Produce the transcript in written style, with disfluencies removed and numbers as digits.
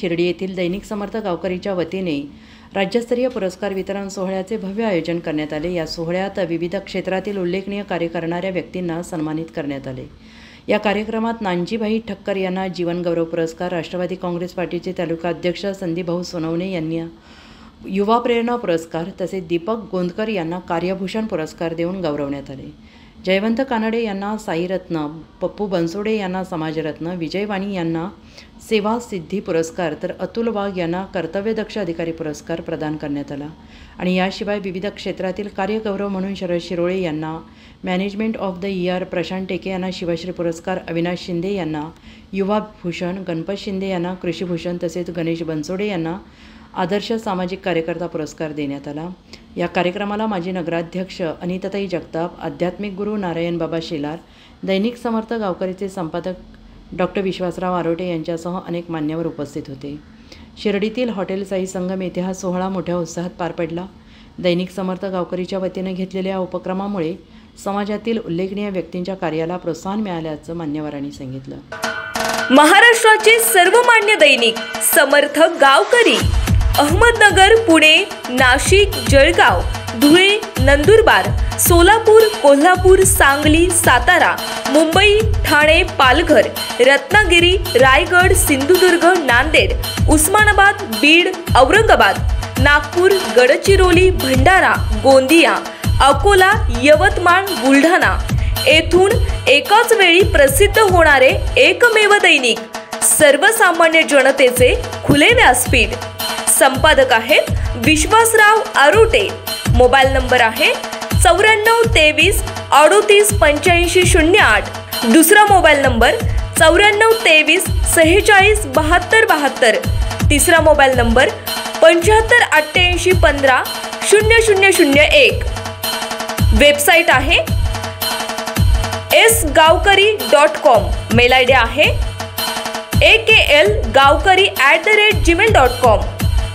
शिर्डी येथील दैनिक समर्थ गावकरीच्या वतीने राज्यस्तरीय पुरस्कार वितरण सोहळ्याचे भव्य आयोजन करण्यात आले। या सोहळ्यात विविध क्षेत्रातील उल्लेखनीय कार्य करणाऱ्या व्यक्तींना सन्मानित करण्यात आले। या कार्यक्रमात नानजीभाई ठक्कर यांना जीवन गौरव पुरस्कार, राष्ट्रवादी काँग्रेस पार्टीचे तालुका अध्यक्ष संदीपभाऊ सोनवणे यांना युवा प्रेरणा पुरस्कार तसेच दीपक गोंदकर यांना कार्यभूषण पुरस्कार देऊन गौरवण्यात आले। जयवंत कानडे यांना साईरत्न, पप्पू बनसोडे यांना समाजरत्न, विजय वाणी यांना सेवा सिद्धी पुरस्कार तर अतुल वाघ यांना कर्तव्यदक्ष अधिकारी पुरस्कार प्रदान करण्यात आला। आणि याशिवाय विविध क्षेत्रातील कार्यगौरव म्हणून शरद शिरोळे यांना management of the year, Prashant टेके यांना शिवश्री पुरस्कार, अविनाश शिंदे यांना युवा भूषण, गणपत शिंदे यांना कृषीभूषण तसेच गणेश बनसोडे यांना आदर्श सामाजिक कार्यकर्ता पुरस्कार देण्यात आला। या कार्यक्रमाला माजी नगराध्यक्ष अनिताताई जगताप, आध्यात्मिक गुरु नारायण बाबा शेलार, दैनिक समर्थ गावकरीचे संपादक डॉक्टर विश्वासराव आरोटे यांच्यासह अनेक मान्यवर उपस्थित होते। शिर्डीतील हॉटेल साई संगम येथे हा सोहळा मोठ्या उत्साहात पार पडला। दैनिक समर्थ गावकरीच्या वतीने घेतलेल्या उपक्रमामुळे समाजातील उल्लेखनीय व्यक्तींच्या कार्याला प्रोत्साहन मिळाल्याचं मान्यवरांनी सांगितलं। महाराष्ट्राचे सर्वमान्य दैनिक समर्थ गावकरी अहमदनगर, पुणे, नाशिक, जळगाव, धुळे, नंदुरबार, सोलापूर, कोल्हापूर, सांगली, सातारा, मुंबई, ठाणे, पालघर, रत्नागिरी, रायगड, सिंधुदुर्ग, नांदेड, उस्मानाबाद, बीड, औरंगाबाद, नागपूर, गडचिरोली, भंडारा, गोंदिया, अकोला, यवतमाळ, बुलढाणा येथून एकाच वेळी प्रसिद्ध होणारे एकमेव दैनिक, सर्वसामान्य जनतेचे खुले व्यासपीठ। संपादक आहेत विश्वासराव आरोटे। मोबाईल नंबर आहे 9423 38 85 08। दुसरा मोबाईल नंबर 9423 46 72 72। तिसरा मोबाईल नंबर 75 88 15 0001। वेबसाईट आहे sgavkari.com। मेल आयडी आहे akl gavkari@gmail.com।